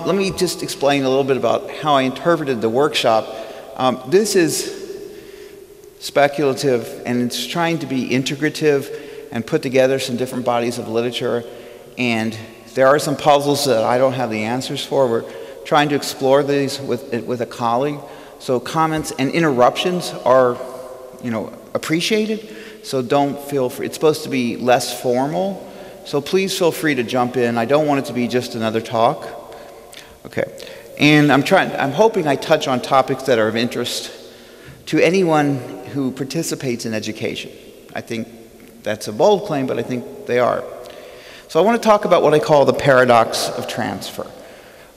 let me just explain a little bit about how I interpreted the workshop. This is speculative, and it's trying to be integrative and put together some different bodies of literature. And there are some puzzles that I don't have the answers for. We're trying to explore these with a colleague. So comments and interruptions are, appreciated. So don't feel free. It's supposed to be less formal. So please feel free to jump in. I don't want it to be just another talk. Okay. And I'm hoping I touch on topics that are of interest to anyone who participates in education. I think that's a bold claim, but I think they are. So I want to talk about what I call the paradox of transfer.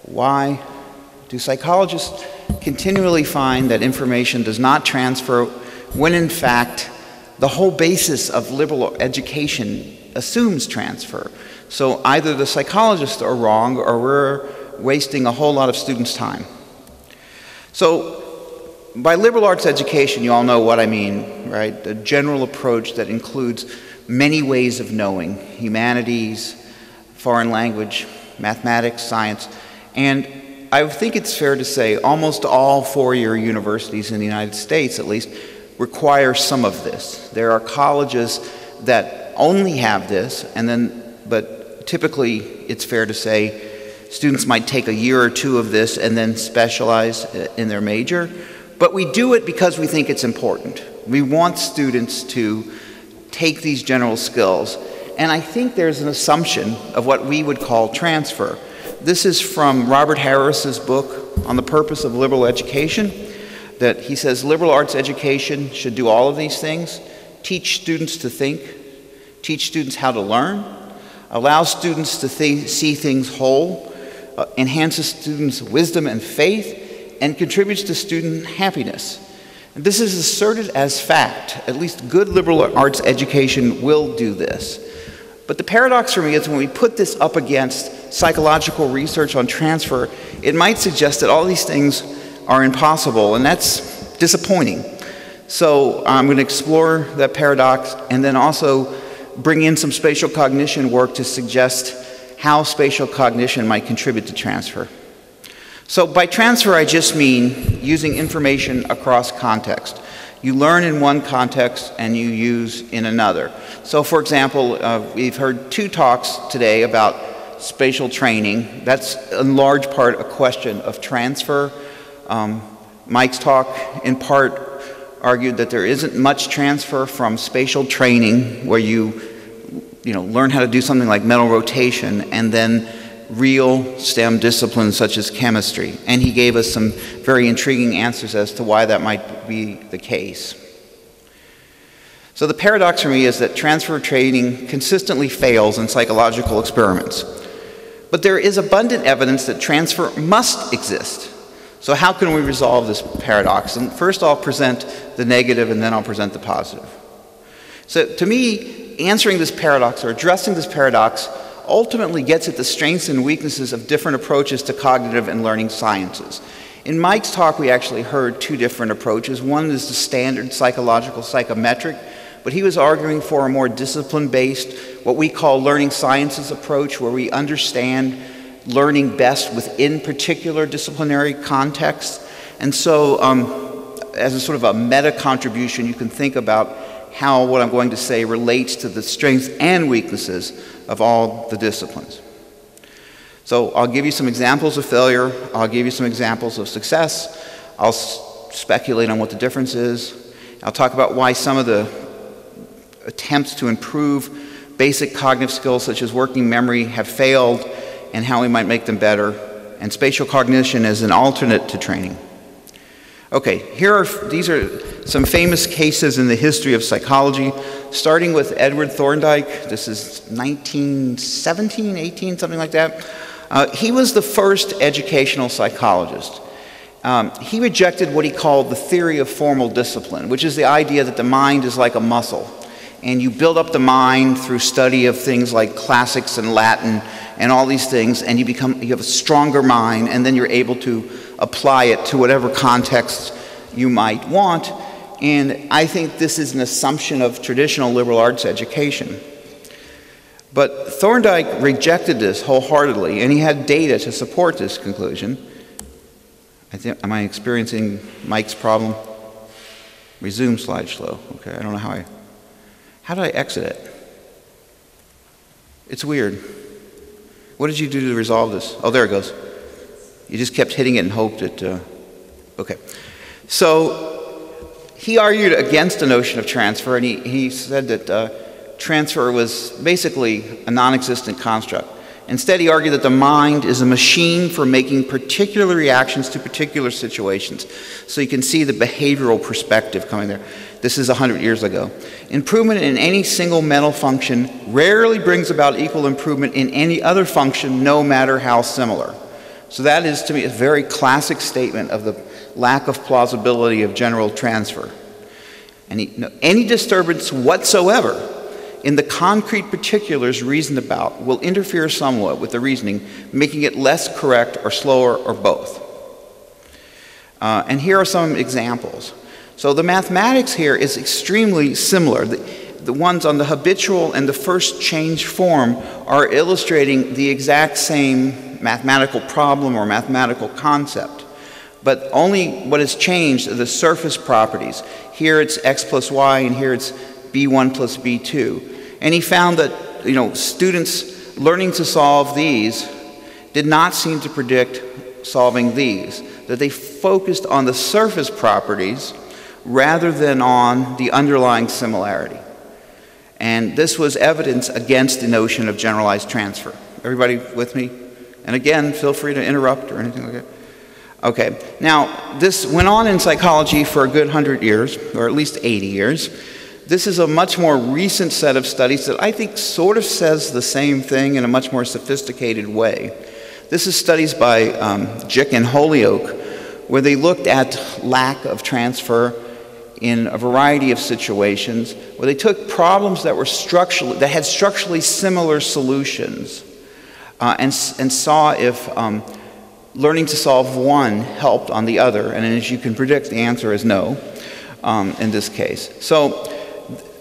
Why do psychologists continually find that information does not transfer when in fact the whole basis of liberal education assumes transfer? So either the psychologists are wrong or we're wasting a whole lot of students' time. So by liberal arts education, you all know what I mean, right? The general approach that includes many ways of knowing: humanities, foreign language, mathematics, science. And I think it's fair to say almost all four-year universities in the United States, at least, require some of this. There are colleges that only have this, but typically it's fair to say students might take a year or two of this and then specialize in their major. But we do it because we think it's important. We want students to take these general skills. And I think there's an assumption of what we would call transfer. This is from Robert Harris's book on the purpose of liberal education, that he says liberal arts education should do all of these things: teach students to think, teach students how to learn, allow students to see things whole, enhances students' wisdom and faith, and contributes to student happiness. And this is asserted as fact. At least good liberal arts education will do this. But the paradox for me is when we put this up against psychological research on transfer, it might suggest that all these things are impossible, and that's disappointing. So I'm going to explore that paradox and then also bring in some spatial cognition work to suggest how spatial cognition might contribute to transfer. So by transfer, I just mean using information across context. You learn in one context and you use in another. So for example, we've heard two talks today about spatial training. That's in large part a question of transfer. Mike's talk in part argued that there isn't much transfer from spatial training, where you learn how to do something like mental rotation, and then real STEM disciplines such as chemistry. And he gave us some very intriguing answers as to why that might be the case. So the paradox for me is that transfer training consistently fails in psychological experiments. But there is abundant evidence that transfer must exist. So how can we resolve this paradox? And first I'll present the negative and then I'll present the positive. So to me, answering this paradox or addressing this paradox ultimately gets at the strengths and weaknesses of different approaches to cognitive and learning sciences. In Mike's talk, we actually heard two different approaches. One is the standard psychological psychometric, but he was arguing for a more discipline-based, what we call learning sciences approach, where we understand learning best within particular disciplinary contexts. And so as a sort of a meta contribution, you can think about how what I'm going to say relates to the strengths and weaknesses of all the disciplines. So I'll give you some examples of failure, I'll give you some examples of success, I'll speculate on what the difference is, I'll talk about why some of the attempts to improve basic cognitive skills such as working memory have failed and how we might make them better, and spatial cognition as an alternate to training. Okay, these are some famous cases in the history of psychology, starting with Edward Thorndike. This is 1917, 18, something like that. He was the first educational psychologist. He rejected what he called the theory of formal discipline, which is the idea that the mind is like a muscle, and you build up the mind through study of things like classics and Latin and all these things, and you have a stronger mind, and then you're able to apply it to whatever context you might want. And I think this is an assumption of traditional liberal arts education. But Thorndike rejected this wholeheartedly, and he had data to support this conclusion. Am I experiencing Mike's problem? Resume slideshow. Okay, I don't know how did I exit it? It's weird. What did you do to resolve this? Oh, there it goes. You just kept hitting it and hoped it, okay. So he argued against the notion of transfer, and he said that transfer was basically a non-existent construct. Instead, he argued that the mind is a machine for making particular reactions to particular situations. So you can see the behavioral perspective coming there. This is 100 years ago. Improvement in any single mental function rarely brings about equal improvement in any other function, no matter how similar. So that is, to me, a very classic statement of the lack of plausibility of general transfer. Any disturbance whatsoever in the concrete particulars reasoned about will interfere somewhat with the reasoning, making it less correct or slower or both. And here are some examples. So the mathematics here is extremely similar. The ones on the habitual and the first change form are illustrating the exact same mathematical problem or mathematical concept. But only what has changed are the surface properties. Here it's x plus y, and here it's b1 plus b2. And he found that, students learning to solve these did not seem to predict solving these, that they focused on the surface properties rather than on the underlying similarity. And this was evidence against the notion of generalized transfer. Everybody with me? And again, feel free to interrupt or anything like that. Okay, now this went on in psychology for a good 100 years, or at least 80 years. This is a much more recent set of studies that I think sort of says the same thing in a much more sophisticated way. This is studies by Jick and Holyoke, where they looked at lack of transfer in a variety of situations, where they took problems that had structurally similar solutions, and saw if learning to solve one helped on the other. And as you can predict, the answer is no in this case. So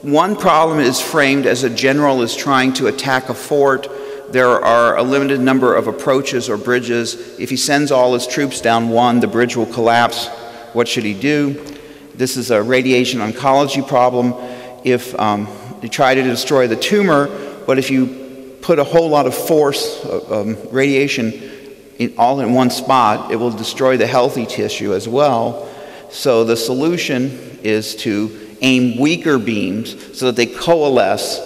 one problem is framed as a general is trying to attack a fort. There are a limited number of approaches or bridges. If he sends all his troops down one, the bridge will collapse. What should he do? This is a radiation oncology problem. If you try to destroy the tumor, but if you put a whole lot of force, radiation, all in one spot, it will destroy the healthy tissue as well. So the solution is to aim weaker beams so that they coalesce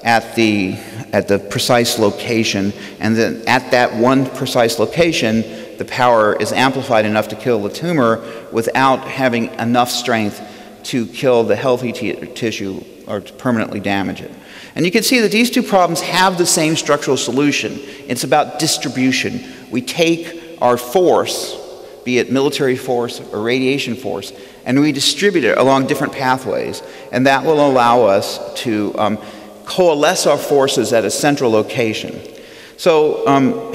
at the precise location, and then at that one precise location, the power is amplified enough to kill the tumor without having enough strength to kill the healthy tissue or to permanently damage it. And you can see that these two problems have the same structural solution. It's about distribution. We take our force, be it military force or radiation force, and we distribute it along different pathways, and that will allow us to coalesce our forces at a central location. So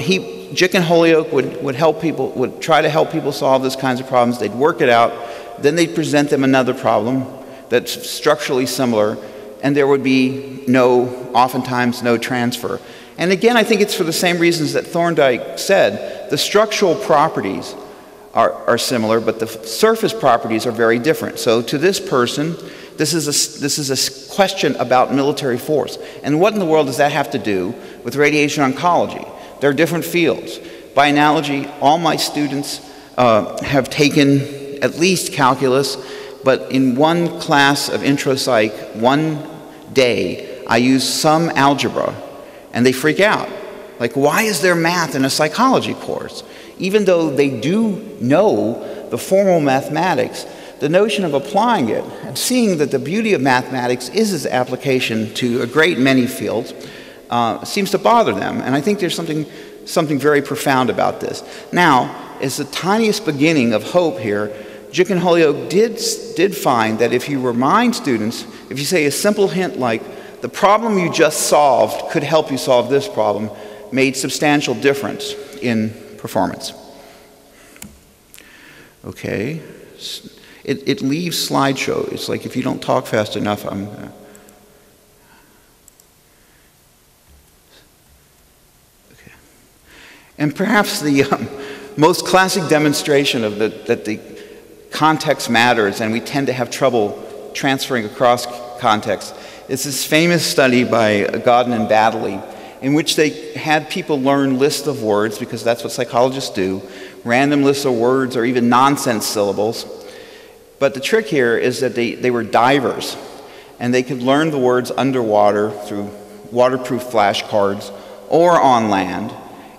Jick and Holyoke would try to help people solve these kinds of problems. They'd work it out, then they'd present them another problem that's structurally similar, and there would be oftentimes no transfer. And again, I think it's for the same reasons that Thorndike said. The structural properties are similar, but the surface properties are very different. So to this person, this is a question about military force. And what in the world does that have to do with radiation oncology? They're different fields. By analogy, all my students have taken at least calculus, but in one class of intro psych, one day, I use some algebra, and they freak out. Like, why is there math in a psychology course? Even though they do know the formal mathematics, the notion of applying it and seeing that the beauty of mathematics is its application to a great many fields seems to bother them. And I think there's something very profound about this. Now, as the tiniest beginning of hope here, Jick and Holyoke did find that if you remind students, if you say a simple hint like, the problem you just solved could help you solve this problem, made substantial difference in performance. Okay. It leaves slideshow. It's like if you don't talk fast enough, And perhaps the most classic demonstration of that the context matters and we tend to have trouble transferring across context is this famous study by Godden and Baddeley, in which they had people learn lists of words, because that's what psychologists do, random lists of words or even nonsense syllables. But the trick here is that they were divers, and they could learn the words underwater through waterproof flashcards or on land,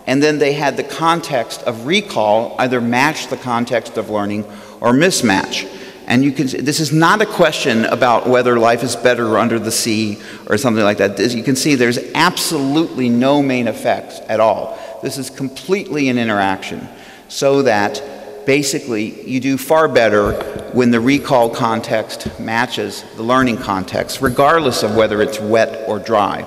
and then they had the context of recall either match the context of learning or mismatch. And this is not a question about whether life is better under the sea or something like that. As you can see, there's absolutely no main effects at all. This is completely an interaction, so that basically you do far better when the recall context matches the learning context, regardless of whether it's wet or dry.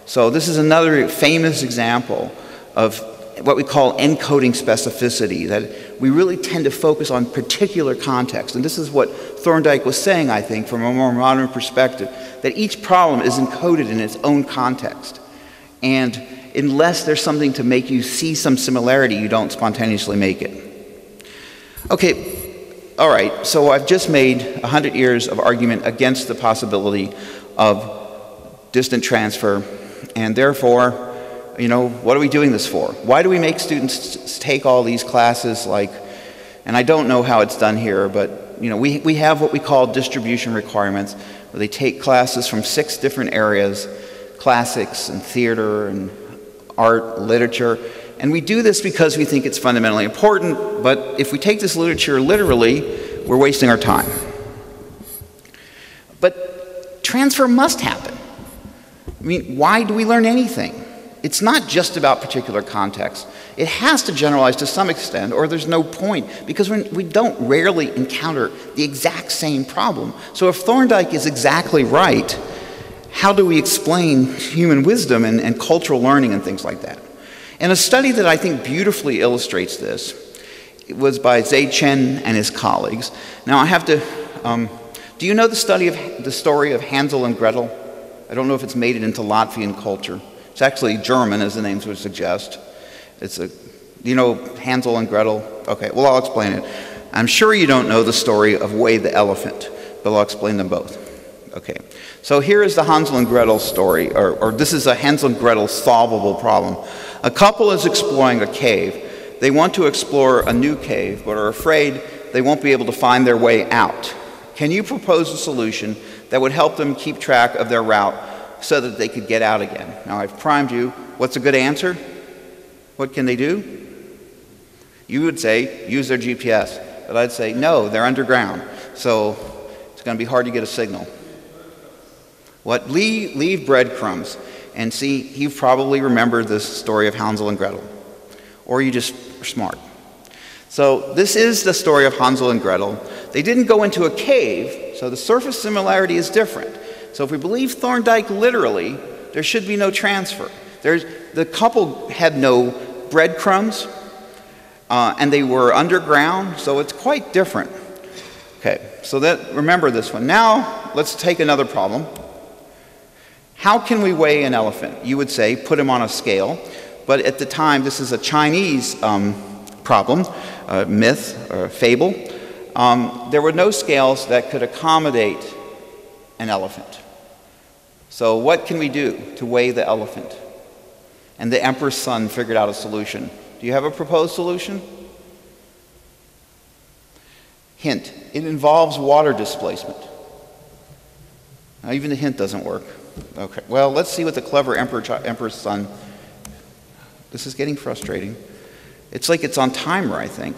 So this is another famous example of what we call encoding specificity, that we really tend to focus on particular context. And this is what Thorndike was saying, I think, from a more modern perspective, that each problem is encoded in its own context. And unless there's something to make you see some similarity, you don't spontaneously make it. Okay, all right, so I've just made 100 years of argument against the possibility of distant transfer, and therefore, you know, what are we doing this for? Why do we make students take all these classes like, and I don't know how it's done here, but you know, we have what we call distribution requirements, where they take classes from 6 different areas, classics and theater and art, literature, and we do this because we think it's fundamentally important, but if we take this literature literally, we're wasting our time. But transfer must happen. I mean, why do we learn anything? It's not just about particular context. It has to generalize to some extent, or there's no point, because we don't rarely encounter the exact same problem. So if Thorndike is exactly right, how do we explain human wisdom and cultural learning and things like that? And a study that I think beautifully illustrates this, it was by Zhe Chen and his colleagues. Now I have to, do you know the story of Hansel and Gretel? I don't know if it's made it into Latvian culture. It's actually German, as the names would suggest. You know Hansel and Gretel? Okay, well, I'll explain it. I'm sure you don't know the story of Way the Elephant, but I'll explain them both. Okay, so here is the Hansel and Gretel story, or this is a Hansel and Gretel solvable problem. A couple is exploring a cave. They want to explore a new cave, but are afraid they won't be able to find their way out. Can you propose a solution that would help them keep track of their route so that they could get out again? Now, I've primed you. What's a good answer? What can they do? You would say, use their GPS. But I'd say, no, they're underground. So it's going to be hard to get a signal. What? Leave breadcrumbs. And see, you probably remember this story of Hansel and Gretel. Or you just are smart. So this is the story of Hansel and Gretel. They didn't go into a cave, so the surface similarity is different. So if we believe Thorndike literally, there should be no transfer. The couple had no breadcrumbs, and they were underground, so it's quite different. Okay, so remember this one. Now, let's take another problem. How can we weigh an elephant? You would say, put him on a scale, but at the time, this is a Chinese problem, myth, or fable. There were no scales that could accommodate an elephant. So what can we do to weigh the elephant? And the emperor's son figured out a solution. Do you have a proposed solution? Hint, it involves water displacement. Now, even the hint doesn't work. Okay, well, let's see what the clever emperor's son... This is getting frustrating. It's like it's on timer, I think.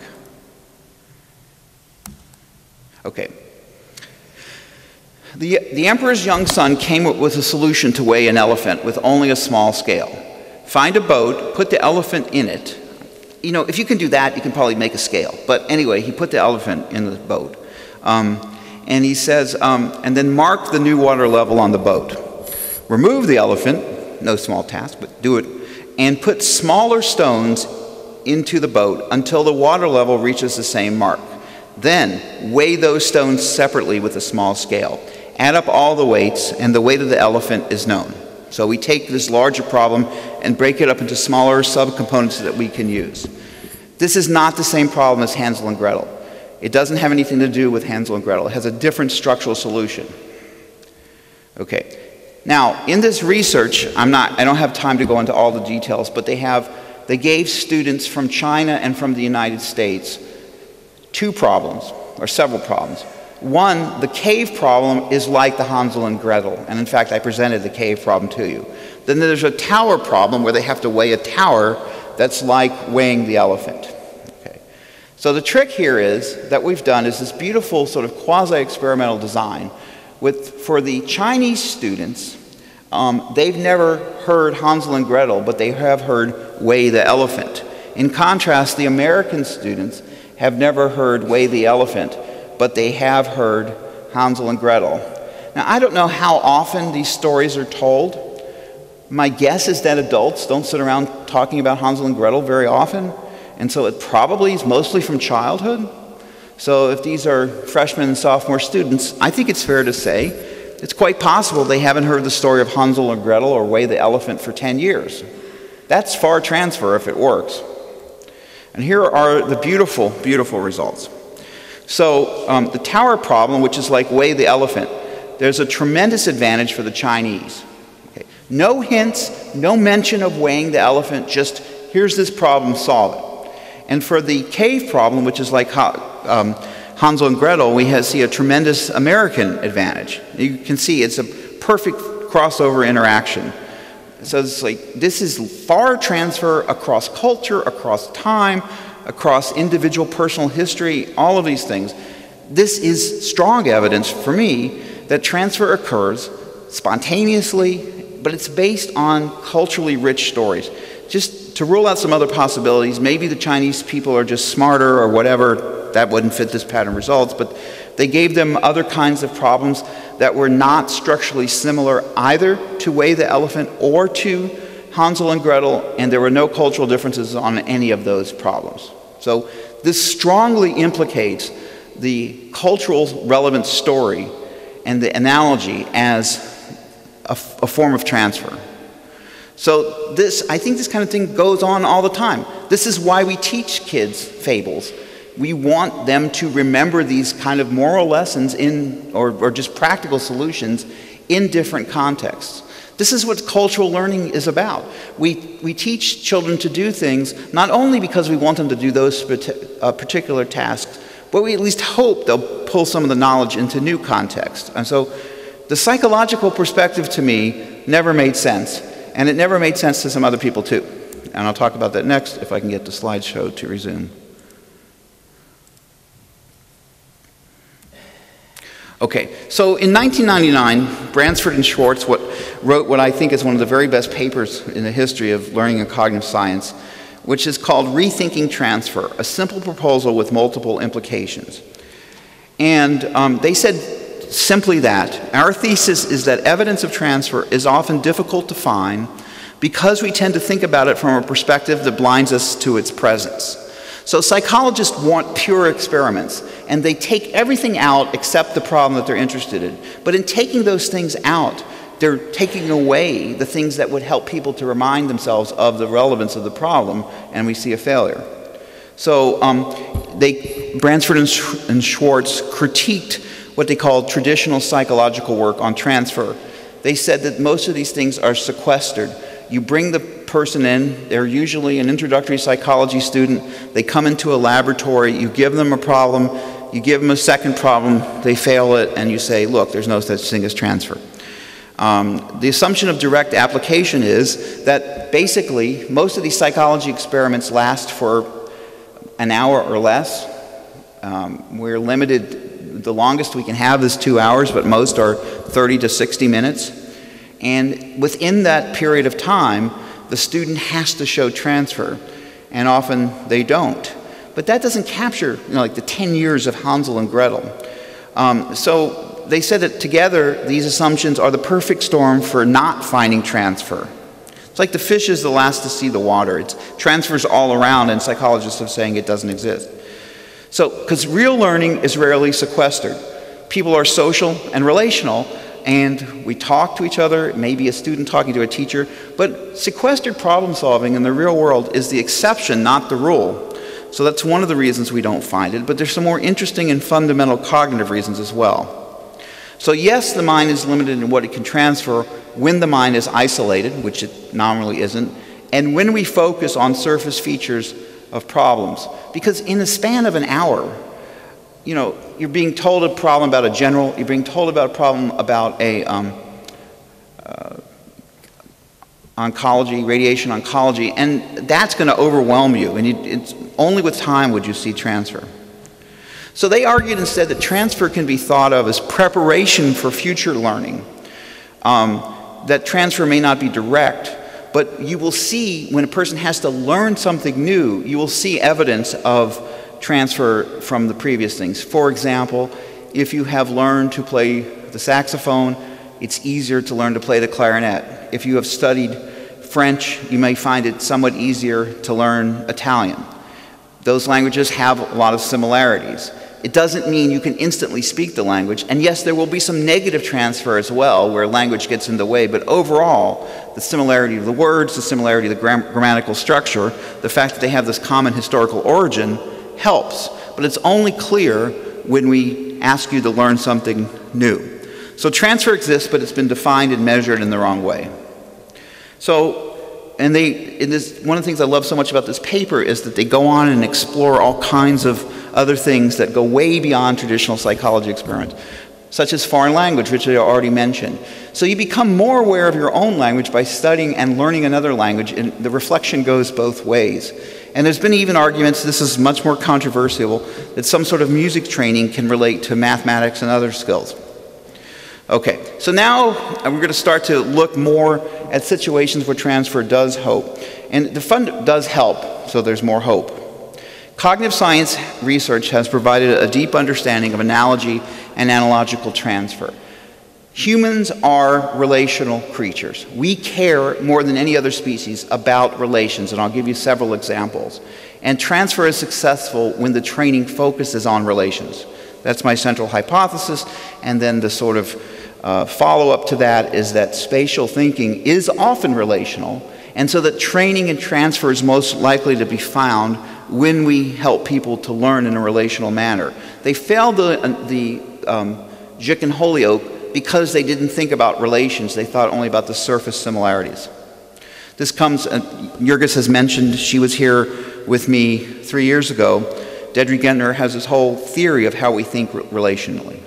Okay. The emperor's young son came up with a solution to weigh an elephant with only a small scale. Find a boat, put the elephant in it. You know, if you can do that, you can probably make a scale. But anyway, he put the elephant in the boat. And he says, and then mark the new water level on the boat. Remove the elephant, no small task, but do it, and put smaller stones into the boat until the water level reaches the same mark. Then weigh those stones separately with a small scale. Add up all the weights, and the weight of the elephant is known. So we take this larger problem and break it up into smaller subcomponents that we can use. This is not the same problem as Hansel and Gretel. It doesn't have anything to do with Hansel and Gretel. It has a different structural solution. Okay. Now, in this research, I don't have time to go into all the details, but they gave students from China and from the United States two problems, or several problems. One, the cave problem is like the Hansel and Gretel, and in fact, I presented the cave problem to you. Then there's a tower problem where they have to weigh a tower that's like weighing the elephant. Okay. So the trick here is that we've done is this beautiful sort of quasi-experimental design. For the Chinese students, they've never heard Hansel and Gretel, but they have heard weigh the elephant. In contrast, the American students have never heard weigh the elephant, but they have heard Hansel and Gretel. Now, I don't know how often these stories are told. My guess is that adults don't sit around talking about Hansel and Gretel very often, and so it probably is mostly from childhood. So if these are freshmen and sophomore students, I think it's fair to say it's quite possible they haven't heard the story of Hansel and Gretel or Weigh the Elephant for 10 years. That's far transfer if it works. And here are the beautiful, beautiful results. So the tower problem, which is like Weigh the Elephant, there's a tremendous advantage for the Chinese. Okay. No hints, no mention of weighing the elephant, just here's this problem, solve it. And for the cave problem, which is like Hansel and Gretel, we see a tremendous American advantage. You can see it's a perfect crossover interaction. So it's like, this is far transfer across culture, across time, across individual personal history, all of these things. This is strong evidence for me that transfer occurs spontaneously, but it's based on culturally rich stories. Just to rule out some other possibilities, maybe the Chinese people are just smarter or whatever, that wouldn't fit this pattern of results, but they gave them other kinds of problems that were not structurally similar either to Weigh the Elephant or to Hansel and Gretel, and there were no cultural differences on any of those problems. So this strongly implicates the cultural relevant story and the analogy as a form of transfer. So I think this kind of thing goes on all the time. This is why we teach kids fables. We want them to remember these kind of moral lessons or just practical solutions in different contexts. This is what cultural learning is about. We teach children to do things not only because we want them to do those particular tasks, but we at least hope they'll pull some of the knowledge into new contexts. And so the psychological perspective to me never made sense, and it never made sense to some other people too. And I'll talk about that next if I can get the slideshow to resume. Okay, so in 1999, Bransford and Schwartz wrote what I think is one of the very best papers in the history of learning and cognitive science, which is called Rethinking Transfer, a simple proposal with multiple implications. And they said simply that our thesis is that evidence of transfer is often difficult to find because we tend to think about it from a perspective that blinds us to its presence. So psychologists want pure experiments, and they take everything out except the problem that they're interested in. But in taking those things out, they're taking away the things that would help people to remind themselves of the relevance of the problem, and we see a failure. So Bransford and Schwartz critiqued what they called traditional psychological work on transfer. They said that most of these things are sequestered. You bring the person in, they're usually an introductory psychology student, they come into a laboratory, you give them a problem, you give them a second problem, they fail it, and you say, look, there's no such thing as transfer. The assumption of direct application is that basically most of these psychology experiments last for an hour or less. We're limited, the longest we can have is 2 hours, but most are 30 to 60 minutes. And within that period of time, the student has to show transfer, and often they don't. But that doesn't capture, like the 10 years of Hansel and Gretel. So they said that together, these assumptions are the perfect storm for not finding transfer. It's like the fish is the last to see the water. It transfers all around, and psychologists are saying it doesn't exist. So, because real learning is rarely sequestered. People are social and relational, and we talk to each other, maybe a student talking to a teacher, but sequestered problem solving in the real world is the exception, not the rule. So that's one of the reasons we don't find it, but there's some more interesting and fundamental cognitive reasons as well. So yes, the mind is limited in what it can transfer when the mind is isolated, which it nominally isn't, and when we focus on surface features of problems. Because in the span of an hour, you know, you're being told a problem about a general, you're being told about a problem about a oncology, radiation oncology, and that's going to overwhelm you, and it's only with time would you see transfer. So they argued instead that transfer can be thought of as preparation for future learning, that transfer may not be direct, but you will see when a person has to learn something new, you will see evidence of transfer from the previous things. For example, if you have learned to play the saxophone, it's easier to learn to play the clarinet. If you have studied French, you may find it somewhat easier to learn Italian. Those languages have a lot of similarities. It doesn't mean you can instantly speak the language, and yes, there will be some negative transfer as well, where language gets in the way, but overall, the similarity of the words, the similarity of the grammatical structure, the fact that they have this common historical origin helps, but it's only clear when we ask you to learn something new. So transfer exists, but it's been defined and measured in the wrong way. So, and one of the things I love so much about this paper is that they go on and explore all kinds of other things that go way beyond traditional psychology experiments, such as foreign language, which I already mentioned. So you become more aware of your own language by studying and learning another language, and the reflection goes both ways. And there's been even arguments, this is much more controversial, that some sort of music training can relate to mathematics and other skills. Okay, so now we're going to start to look more at situations where transfer does help. And the fund does help, so there's more hope. Cognitive science research has provided a deep understanding of analogy and analogical transfer. Humans are relational creatures. We care more than any other species about relations, and I'll give you several examples. And transfer is successful when the training focuses on relations. That's my central hypothesis, and then the sort of follow-up to that is that spatial thinking is often relational, and so that training and transfer is most likely to be found when we help people to learn in a relational manner. They failed the Jick and Holyoke because they didn't think about relations. They thought only about the surface similarities. This comes, Jurgis has mentioned, she was here with me 3 years ago. Dedry Gentner has this whole theory of how we think relationally.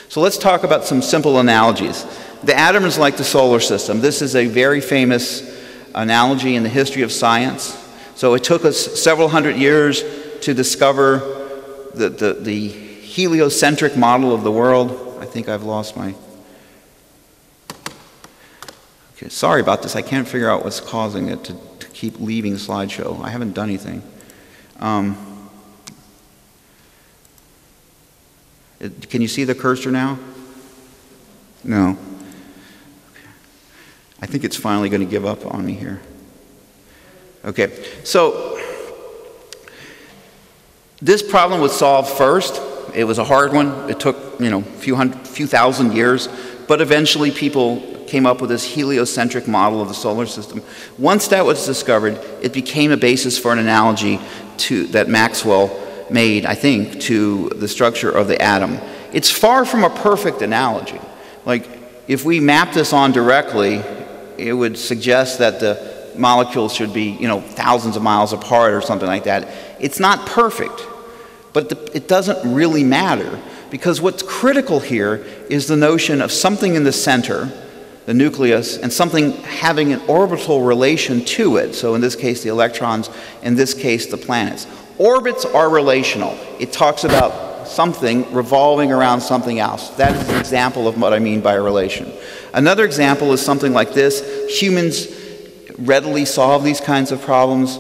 So let's talk about some simple analogies. The atom is like the solar system. This is a very famous analogy in the history of science. So it took us several hundred years to discover the heliocentric model of the world. I think I've lost my... Okay, sorry about this. I can't figure out what's causing it to keep leaving the slideshow. I haven't done anything. Can you see the cursor now? No. I think it's finally going to give up on me here. Okay, so this problem was solved first. It was a hard one. It took, a few thousand years, but eventually people came up with this heliocentric model of the solar system. Once that was discovered, it became a basis for an analogy that Maxwell made, I think, to the structure of the atom. It's far from a perfect analogy. Like, if we map this on directly, it would suggest that the molecules should be, thousands of miles apart or something like that. It's not perfect, but it doesn't really matter, because what's critical here is the notion of something in the center, the nucleus, and something having an orbital relation to it. So in this case, the electrons, in this case, the planets. Orbits are relational. It talks about something revolving around something else. That is an example of what I mean by a relation. Another example is something like this. Humans readily solve these kinds of problems.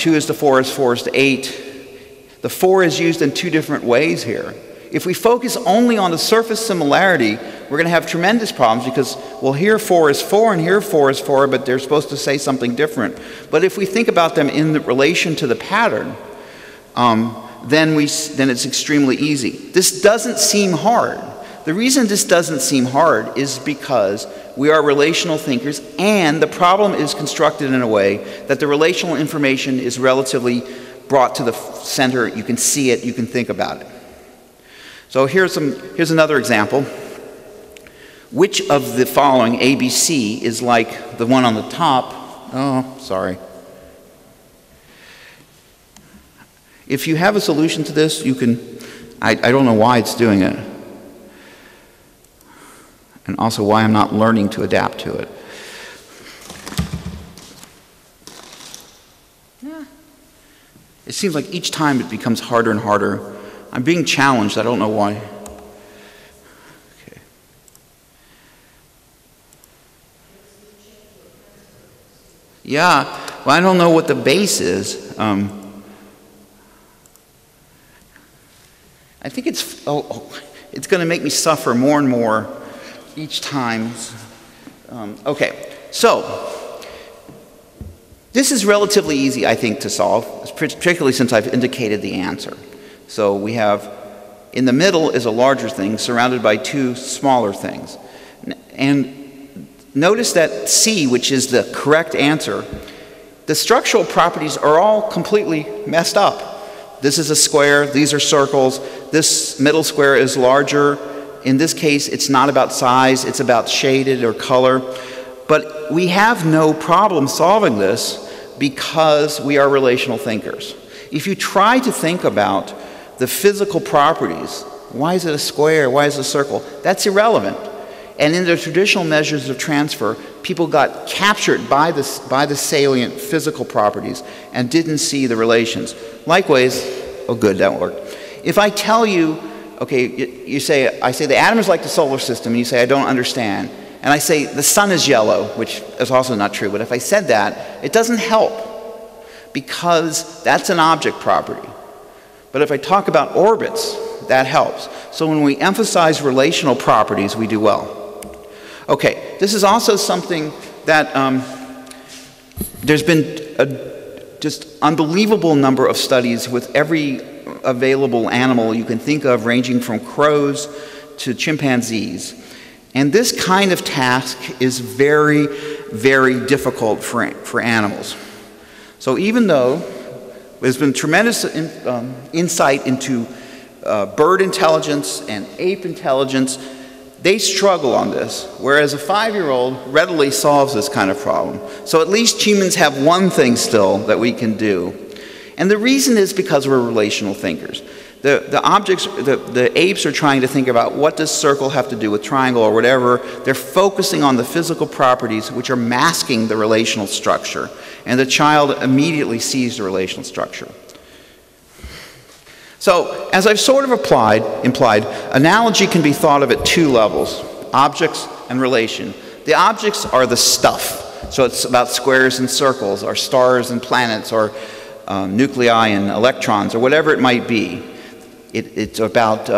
2 is to 4 is 4 is to 8. The 4 is used in 2 different ways here. If we focus only on the surface similarity, we're going to have tremendous problems because, well, here 4 is 4 and here 4 is 4, but they're supposed to say something different. But if we think about them in the relation to the pattern, then it's extremely easy. This doesn't seem hard. The reason this doesn't seem hard is because we are relational thinkers, and the problem is constructed in a way that the relational information is relatively brought to the center. You can see it, you can think about it. So here's another example. Which of the following, A, B, C, is like the one on the top? Oh, sorry. If you have a solution to this, you can, I don't know why it's doing it. And also why I'm not learning to adapt to it. Yeah. It seems like each time it becomes harder and harder. I'm being challenged, I don't know why. Okay. Yeah, well, I don't know what the base is. I think it's going to make me suffer more and more each time. Okay, so this is relatively easy, I think, to solve, particularly since I've indicated the answer. So we have, in the middle is a larger thing surrounded by two smaller things. And notice that C, which is the correct answer, the structural properties are all completely messed up. This is a square, these are circles, this middle square is larger. In this case, it's not about size, it's about shaded or color. But we have no problem solving this because we are relational thinkers. If you try to think about the physical properties, why is it a square, why is it a circle? That's irrelevant. And in the traditional measures of transfer, people got captured by the salient physical properties and didn't see the relations. Likewise, oh good, that worked. If I tell you, okay, I say the atom is like the solar system, and you say I don't understand, and I say the sun is yellow, which is also not true, but if I said that, it doesn't help because that's an object property. But if I talk about orbits, that helps. So when we emphasize relational properties, we do well. Okay, this is also something that there's been a just unbelievable number of studies with every available animal you can think of, ranging from crows to chimpanzees. And this kind of task is very, very difficult for animals. So even though there's been tremendous insight into bird intelligence and ape intelligence, they struggle on this, whereas a 5-year-old readily solves this kind of problem. So at least humans have one thing still that we can do. And the reason is because we're relational thinkers. The apes are trying to think about what does circle have to do with triangle or whatever. They're focusing on the physical properties which are masking the relational structure. And the child immediately sees the relational structure. So, as I've sort of implied, analogy can be thought of at two levels, objects and relation. The objects are the stuff. So it's about squares and circles, or stars and planets, or nuclei and electrons, or whatever it might be. It's about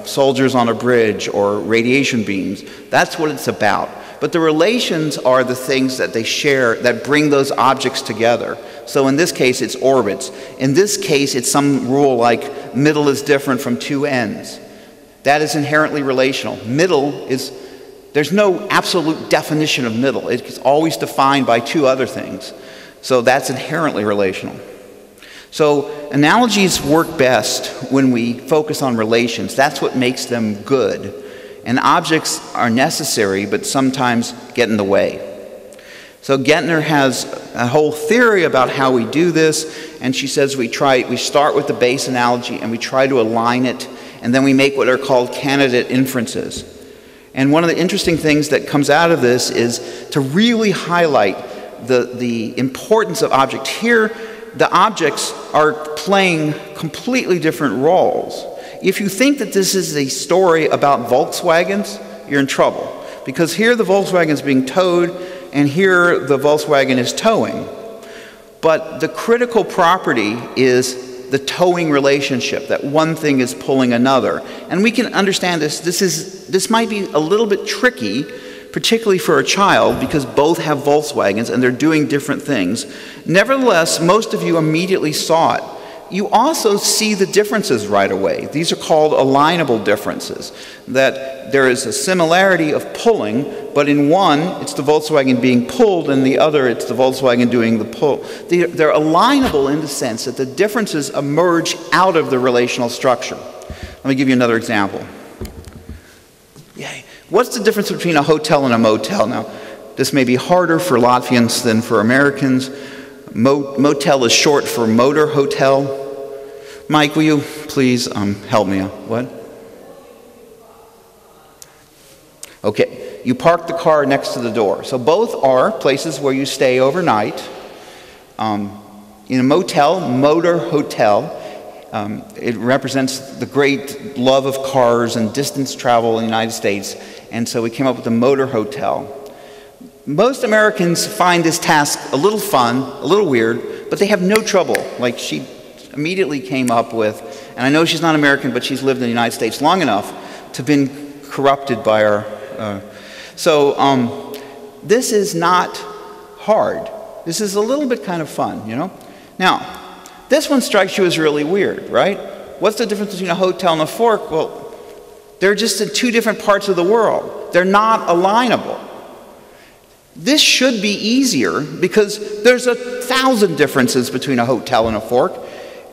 soldiers on a bridge or radiation beams. That's what it's about. But the relations are the things that they share that bring those objects together. So in this case, it's orbits. In this case, it's some rule like middle is different from two ends. That is inherently relational. Middle is, there's no absolute definition of middle. It's always defined by two other things. So that's inherently relational. So analogies work best when we focus on relations. That's what makes them good. And objects are necessary, but sometimes get in the way. So Gentner has a whole theory about how we do this, and she says we start with the base analogy and we try to align it, and then we make what are called candidate inferences. And one of the interesting things that comes out of this is to really highlight the importance of objects. Here, the objects are playing completely different roles. If you think that this is a story about Volkswagens, you're in trouble. Because here the Volkswagen is being towed, and here the Volkswagen is towing. But the critical property is the towing relationship, that one thing is pulling another. And we can understand this. This might be a little bit tricky, particularly for a child, because both have Volkswagens and they're doing different things. Nevertheless, most of you immediately saw it. You also see the differences right away. These are called alignable differences, that there is a similarity of pulling, but in one, it's the Volkswagen being pulled, and the other, it's the Volkswagen doing the pull. They're alignable in the sense that the differences emerge out of the relational structure. Let me give you another example. What's the difference between a hotel and a motel? Now, this may be harder for Latvians than for Americans. Motel is short for motor hotel. Mike, will you please help me? What? Okay, you park the car next to the door. So both are places where you stay overnight. In a motel, motor hotel, it represents the great love of cars and distance travel in the United States, and so we came up with a motor hotel. Most Americans find this task a little fun, a little weird, but they have no trouble. Like she immediately came up with, and I know she's not American, but she's lived in the United States long enough to have been corrupted by our... this is not hard. This is a little bit kind of fun, you know? Now, this one strikes you as really weird, right? What's the difference between a hotel and a fork? Well, they're just in two different parts of the world. They're not alignable. This should be easier because there's 1,000 differences between a hotel and a fork,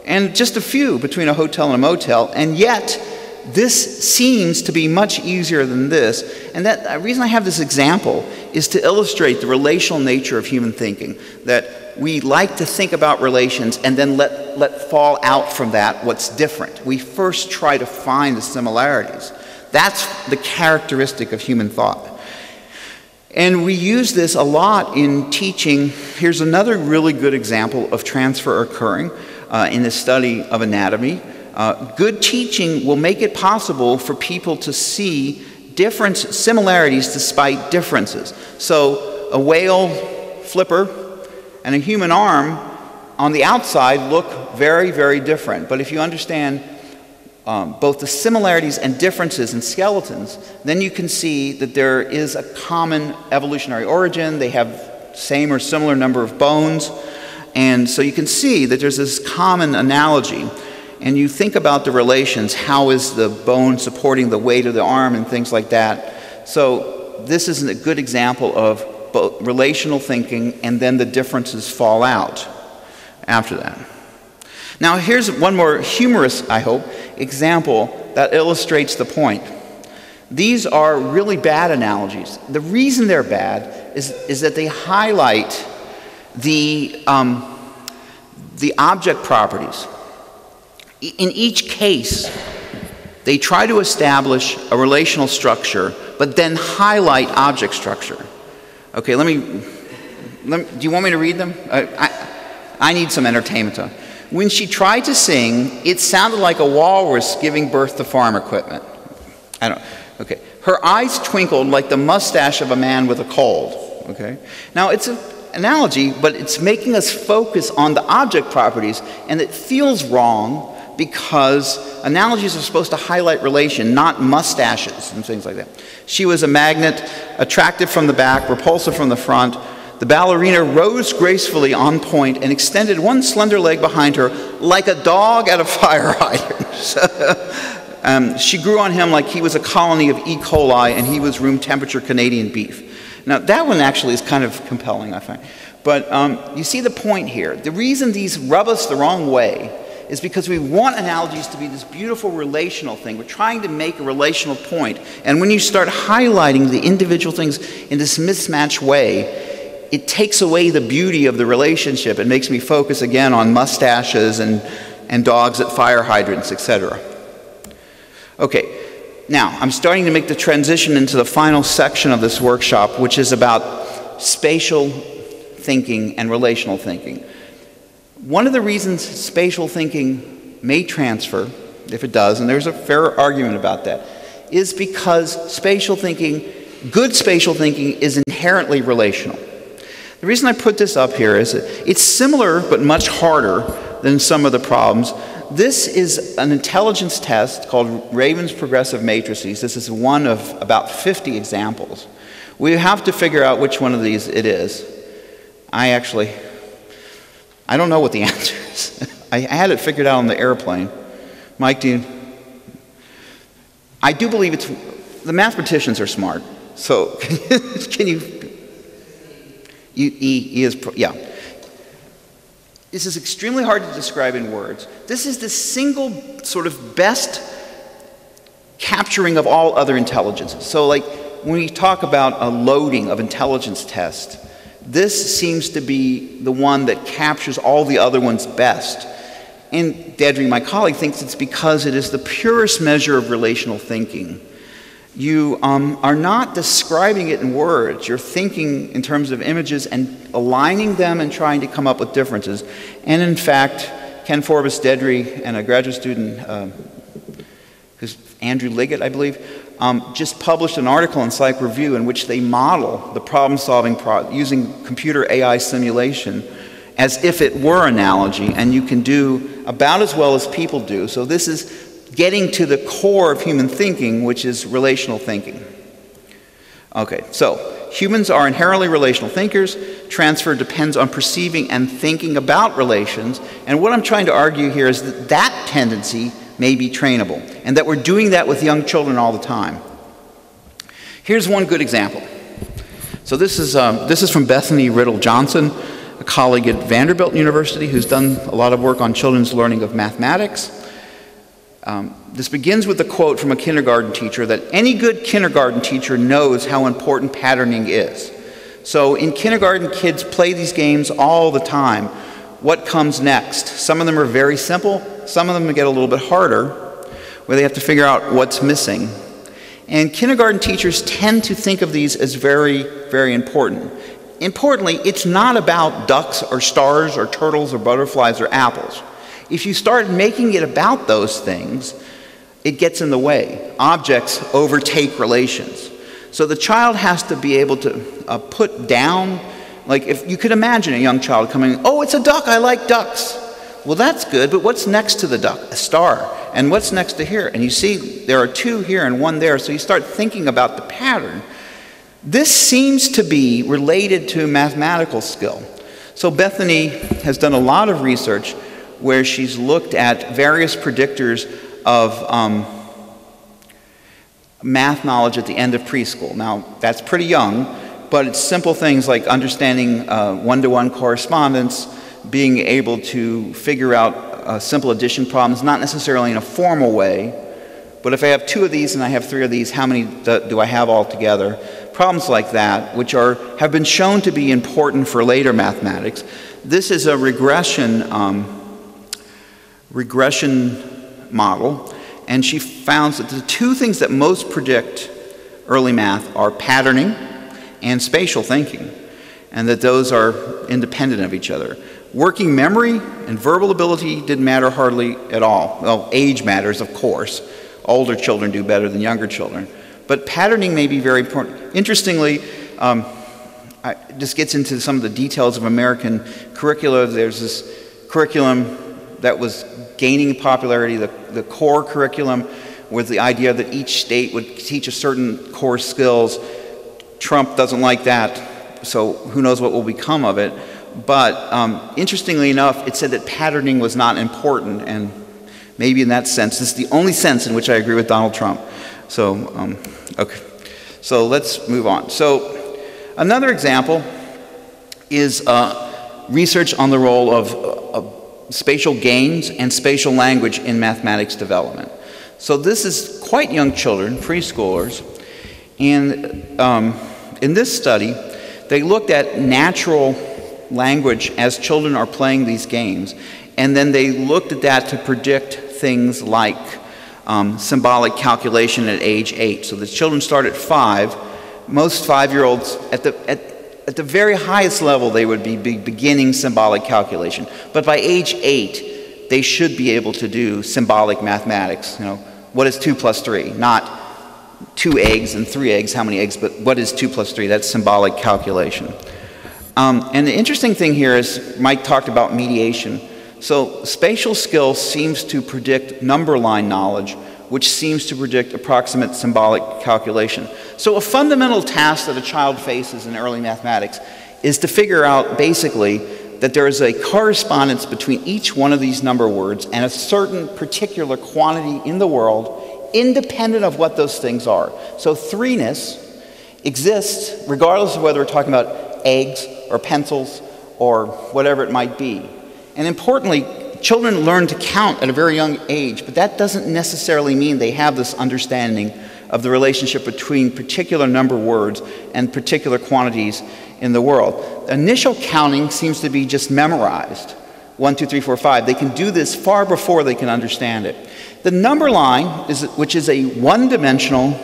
and just a few between a hotel and a motel, and yet this seems to be much easier than this. And the reason I have this example is to illustrate the relational nature of human thinking, that we like to think about relations and then let fall out from that what's different. We first try to find the similarities. That's the characteristic of human thought. And we use this a lot in teaching. Here's another really good example of transfer occurring in the study of anatomy. Good teaching will make it possible for people to see similarities despite differences. So a whale flipper and a human arm on the outside look very, very different. But if you understand both the similarities and differences in skeletons, then you can see that there is a common evolutionary origin. They have same or similar number of bones. And so you can see that there's this common analogy. And you think about the relations, how is the bone supporting the weight of the arm and things like that. So this is a good example of both relational thinking, and then the differences fall out after that. Now here's one more humorous, I hope, example that illustrates the point. These are really bad analogies. The reason they're bad is that they highlight the object properties. In each case, they try to establish a relational structure, but then highlight object structure. Okay, do you want me to read them? I need some entertainment. When she tried to sing, it sounded like a walrus giving birth to farm equipment. Okay. Her eyes twinkled like the mustache of a man with a cold. Okay. Now, it's an analogy, but it's making us focus on the object properties, and it feels wrong because analogies are supposed to highlight relation, not mustaches and things like that. She was a magnet, attractive from the back, repulsive from the front. The ballerina rose gracefully on point and extended one slender leg behind her like a dog at a fire hydrant. She grew on him like he was a colony of E. coli and he was room temperature Canadian beef. Now that one actually is kind of compelling, I find. But you see the point here. The reason these rub us the wrong way is because we want analogies to be this beautiful relational thing. We're trying to make a relational point. And when you start highlighting the individual things in this mismatched way, it takes away the beauty of the relationship. It makes me focus again on mustaches and dogs at fire hydrants, etc. Okay, now I'm starting to make the transition into the final section of this workshop, which is about spatial thinking and relational thinking. One of the reasons spatial thinking may transfer, if it does, and there's a fair argument about that, is because spatial thinking, good spatial thinking, is inherently relational. The reason I put this up here is that it's similar but much harder than some of the problems. This is an intelligence test called Raven's Progressive Matrices. This is one of about 50 examples. We have to figure out which one of these it is. I don't know what the answer is. I had it figured out on the airplane. Mike, I do believe the mathematicians are smart. So can you, E is, yeah. This is extremely hard to describe in words. This is the single sort of best capturing of all other intelligences. So like when we talk about a loading of intelligence tests, this seems to be the one that captures all the other ones best. And Dedry, my colleague, thinks it's because it is the purest measure of relational thinking. You are not describing it in words. You're thinking in terms of images and aligning them and trying to come up with differences. And in fact, Ken Forbes, Dedry, and a graduate student, who's Andrew Liggett, I believe, just published an article in Psych Review in which they model the problem-solving using computer AI simulation as if it were analogy, and you can do about as well as people do. So this is getting to the core of human thinking, which is relational thinking. Okay, so humans are inherently relational thinkers. Transfer depends on perceiving and thinking about relations. And what I'm trying to argue here is that that tendency may be trainable, and that we're doing that with young children all the time. Here's one good example. So this is from Bethany Riddle Johnson, a colleague at Vanderbilt University who's done a lot of work on children's learning of mathematics. This begins with a quote from a kindergarten teacher that any good kindergarten teacher knows how important patterning is. So in kindergarten, kids play these games all the time. What comes next? Some of them are very simple. Some of them get a little bit harder, where they have to figure out what's missing. And kindergarten teachers tend to think of these as very, very important. Importantly, it's not about ducks or stars or turtles or butterflies or apples. If you start making it about those things, it gets in the way. Objects overtake relations. So the child has to be able to put down, like if you could imagine a young child coming, oh, it's a duck, I like ducks. Well, that's good, but what's next to the duck? A star. And what's next to here? And you see there are two here and one there, so you start thinking about the pattern. This seems to be related to mathematical skill. So Bethany has done a lot of research where she's looked at various predictors of math knowledge at the end of preschool. Now, that's pretty young, but it's simple things like understanding one-to-one correspondence, being able to figure out simple addition problems, not necessarily in a formal way, but if I have 2 of these and I have 3 of these, how many do I have altogether? Problems like that, which have been shown to be important for later mathematics. This is a regression model, and she found that the 2 things that most predict early math are patterning and spatial thinking, and that those are independent of each other. Working memory and verbal ability didn't matter hardly at all. Well, age matters, of course. Older children do better than younger children. But patterning may be very important. Interestingly, this gets into some of the details of American curricula. There's this curriculum that was gaining popularity, the core curriculum, with the idea that each state would teach a certain core skills. Trump doesn't like that, so who knows what will become of it. But interestingly enough, it said that patterning was not important, and maybe in that sense, this is the only sense in which I agree with Donald Trump. So, okay. So let's move on. So another example is research on the role of spatial games and spatial language in mathematics development. So this is quite young children, preschoolers, and in this study, they looked at natural language as children are playing these games, and then they looked at that to predict things like symbolic calculation at age 8. So the children start at 5. Most 5-year-olds, at the very highest level, they would be beginning symbolic calculation. But by age 8, they should be able to do symbolic mathematics. You know, what is 2 plus 3? Not 2 eggs and 3 eggs, how many eggs, but what is 2 plus 3? That's symbolic calculation. And the interesting thing here is Mike talked about mediation. So spatial skill seems to predict number line knowledge, which seems to predict approximate symbolic calculation. So a fundamental task that a child faces in early mathematics is to figure out basically that there is a correspondence between each one of these number words and a certain particular quantity in the world, independent of what those things are. So threeness exists regardless of whether we're talking about eggs or pencils or whatever it might be. And importantly, children learn to count at a very young age, but that doesn't necessarily mean they have this understanding of the relationship between particular number words and particular quantities in the world. Initial counting seems to be just memorized. 1, 2, 3, 4, 5. They can do this far before they can understand it. The number line, which is a one-dimensional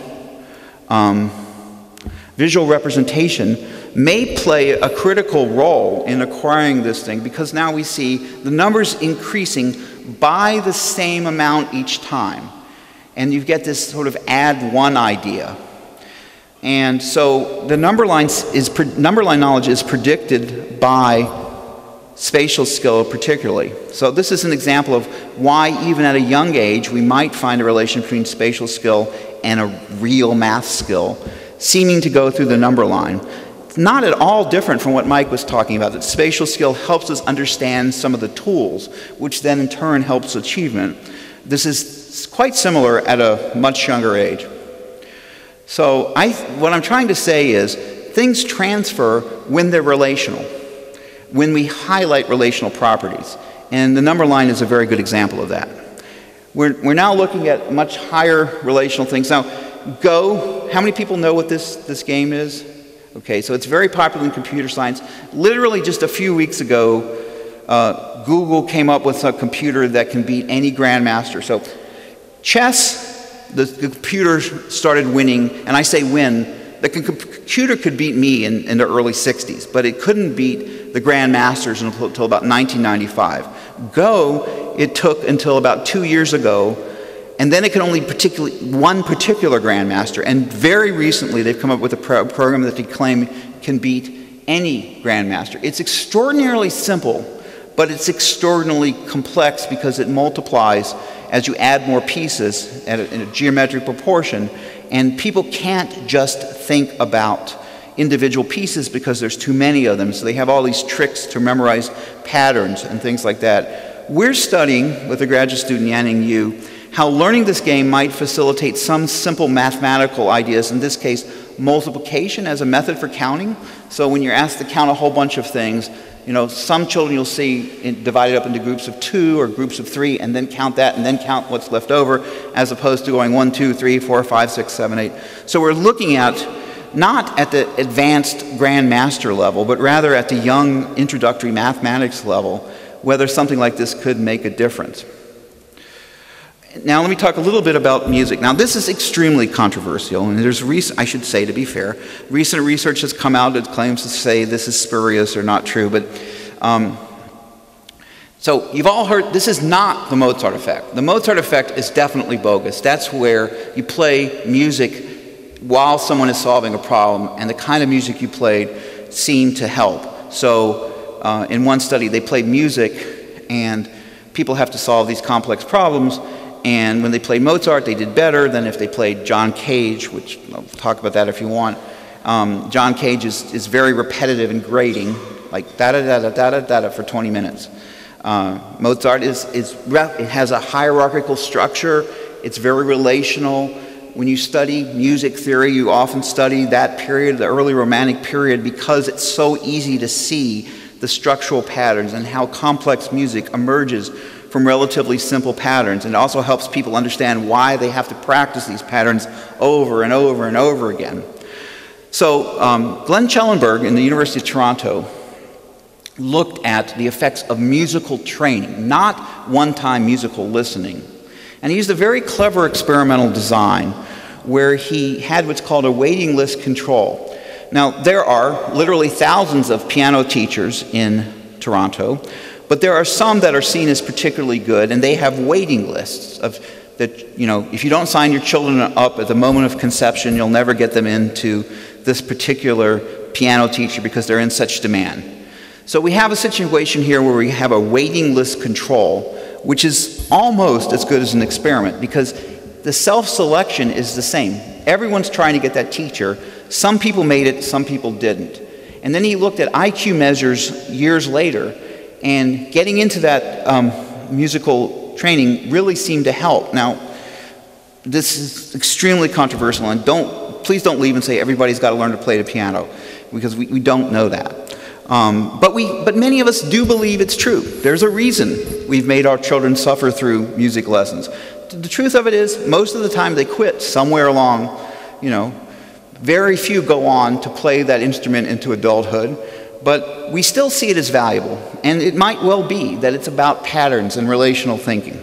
visual representation, may play a critical role in acquiring this thing, because now we see the numbers increasing by the same amount each time. And you get this sort of add one idea. And so the number line knowledge is predicted by spatial skill particularly. So this is an example of why even at a young age we might find a relation between spatial skill and a real math skill seeming to go through the number line. It's not at all different from what Mike was talking about, that spatial skill helps us understand some of the tools, which then in turn helps achievement. This is quite similar at a much younger age. So what I'm trying to say is things transfer when they're relational, when we highlight relational properties. And the number line is a very good example of that. We're now looking at much higher relational things. Now, Go, how many people know what this game is? Okay, so it's very popular in computer science. Literally just a few weeks ago, Google came up with a computer that can beat any grandmaster. So chess, the computer started winning, and I say win. The computer could beat me in the early 60s, but it couldn't beat the grandmasters until about 1995. Go, it took until about 2 years ago, and then it could only one particular grandmaster. And very recently, they've come up with a program that they claim can beat any grandmaster. It's extraordinarily simple, but it's extraordinarily complex because it multiplies as you add more pieces in a geometric proportion. And people can't just think about individual pieces because there's too many of them. So they have all these tricks to memorize patterns and things like that. We're studying with a graduate student, Yanning Yu, how learning this game might facilitate some simple mathematical ideas, in this case, multiplication as a method for counting. So when you're asked to count a whole bunch of things, you know, some children you'll see divided up into groups of 2 or groups of 3, and then count that, and then count what's left over, as opposed to going 1, 2, 3, 4, 5, 6, 7, 8. So we're looking at, not at the advanced grandmaster level, but rather at the young introductory mathematics level, whether something like this could make a difference. Now let me talk a little bit about music. Now this is extremely controversial, and there's I should say, to be fair, recent research has come out that claims to say this is spurious or not true, but so you've all heard, this is not the Mozart effect. The Mozart effect is definitely bogus. That's where you play music while someone is solving a problem, and the kind of music you played seemed to help. So in one study they played music, and people have to solve these complex problems. And when they played Mozart, they did better than if they played John Cage, which I'll talk about that if you want. John Cage is very repetitive and grating, like da-da-da-da-da-da-da for 20 minutes. Mozart it has a hierarchical structure. It's very relational. When you study music theory, you often study that period, the early Romantic period, because it's so easy to see the structural patterns and how complex music emerges from relatively simple patterns, and it also helps people understand why they have to practice these patterns over and over and over again. So Glenn Schellenberg in the University of Toronto looked at the effects of musical training, not one-time musical listening. And he used a very clever experimental design where he had what's called a waiting list control. Now, there are literally thousands of piano teachers in Toronto, but there are some that are seen as particularly good, and they have waiting lists of that, you know, if you don't sign your children up at the moment of conception, you'll never get them into this particular piano teacher because they're in such demand. So we have a situation here where we have a waiting list control, which is almost as good as an experiment because the self-selection is the same. Everyone's trying to get that teacher. Some people made it, some people didn't. And then he looked at IQ measures years later, And getting into that musical training really seemed to help. Now, this is extremely controversial, and please don't leave and say everybody's got to learn to play the piano, because we don't know that. But many of us do believe it's true. There's a reason we've made our children suffer through music lessons. The truth of it is, most of the time they quit somewhere along, you know. Very few go on to play that instrument into adulthood, but we still see it as valuable. And it might well be that it's about patterns and relational thinking.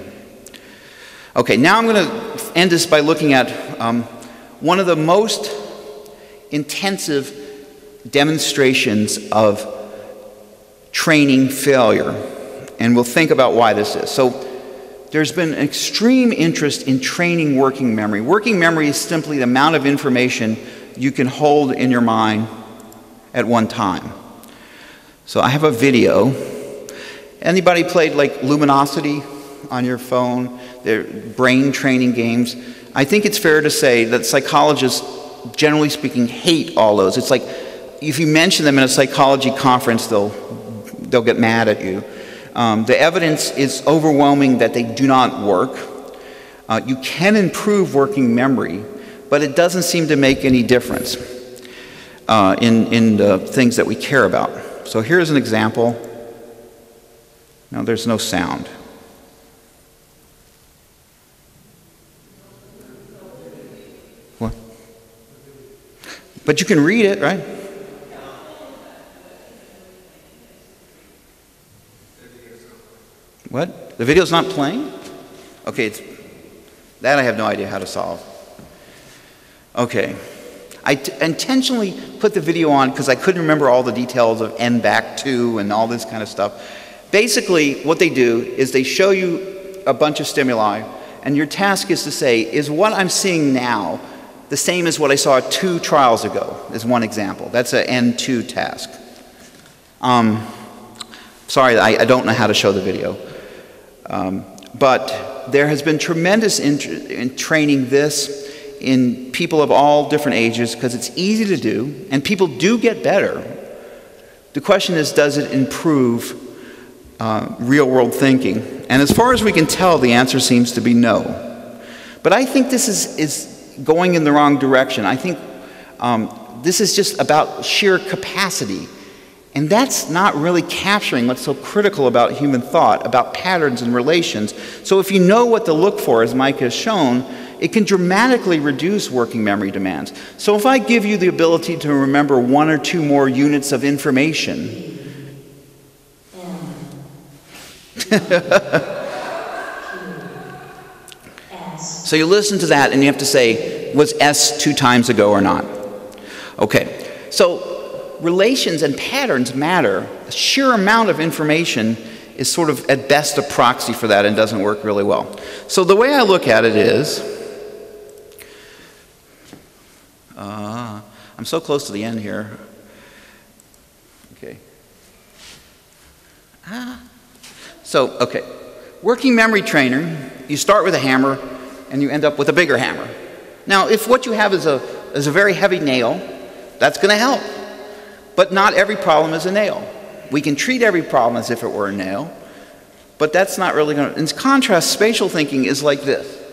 Okay, now I'm going to end this by looking at one of the most intensive demonstrations of training failure. And we'll think about why this is. So there's been an extreme interest in training working memory. Working memory is simply the amount of information you can hold in your mind at one time. So I have a video. Anybody played like Luminosity on your phone? They're brain training games. I think it's fair to say that psychologists, generally speaking, hate all those. It's like if you mention them in a psychology conference, they'll get mad at you. The evidence is overwhelming that they do not work. You can improve working memory, but it doesn't seem to make any difference in the things that we care about. So here's an example. Now there's no sound. What? But you can read it, right? What? The video's not playing? Okay, that I have no idea how to solve. Okay. I intentionally put the video on because I couldn't remember all the details of N back 2 and all this kind of stuff. Basically, what they do is they show you a bunch of stimuli, and your task is to say, is what I'm seeing now the same as what I saw 2 trials ago, is one example. That's an N2 task. Sorry, I don't know how to show the video. But there has been tremendous interest in training this in people of all different ages because it's easy to do, and people do get better. The question is, does it improve real-world thinking? And as far as we can tell, the answer seems to be no. But I think this is going in the wrong direction. I think this is just about sheer capacity. And that's not really capturing what's so critical about human thought, about patterns and relations. So if you know what to look for, as Mike has shown, it can dramatically reduce working memory demands. So if I give you the ability to remember 1 or 2 more units of information, so you listen to that and you have to say, was S 2 times ago or not? Okay, so relations and patterns matter. The sheer amount of information is sort of at best a proxy for that and doesn't work really well. So the way I look at it is, I'm so close to the end here. Okay. Okay. Working memory trainer, you start with a hammer and you end up with a bigger hammer. Now, if what you have is a very heavy nail, that's going to help. But not every problem is a nail. We can treat every problem as if it were a nail, but that's not really going to... In contrast, spatial thinking is like this.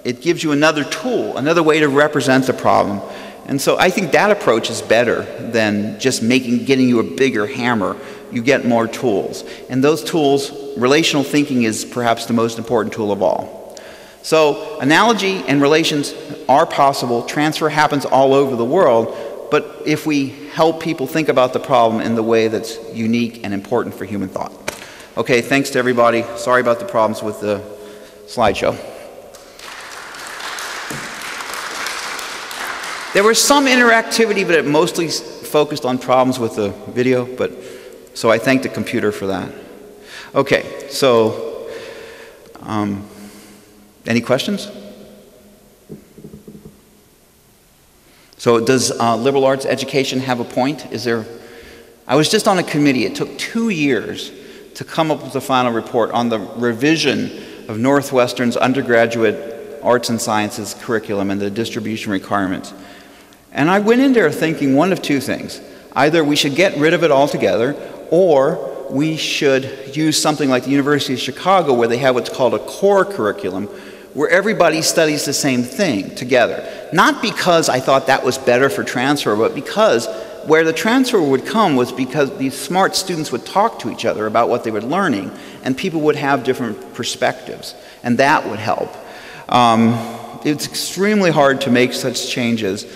It gives you another tool, another way to represent the problem. And so I think that approach is better than just getting you a bigger hammer. You get more tools. And those tools, relational thinking is perhaps the most important tool of all. So analogy and relations are possible. Transfer happens all over the world. But if we help people think about the problem in the way that's unique and important for human thought. Okay, thanks to everybody. Sorry about the problems with the slideshow. There was some interactivity, but it mostly focused on problems with the video, so I thank the computer for that. Okay, so any questions? So does liberal arts education have a point? I was just on a committee. It took 2 years to come up with the final report on the revision of Northwestern's undergraduate arts and sciences curriculum and the distribution requirements. And I went in there thinking one of 2 things. Either we should get rid of it altogether, or we should use something like the University of Chicago, where they have what's called a core curriculum, where everybody studies the same thing together. Not because I thought that was better for transfer, but because where the transfer would come was because these smart students would talk to each other about what they were learning, and people would have different perspectives, and that would help. It's extremely hard to make such changes.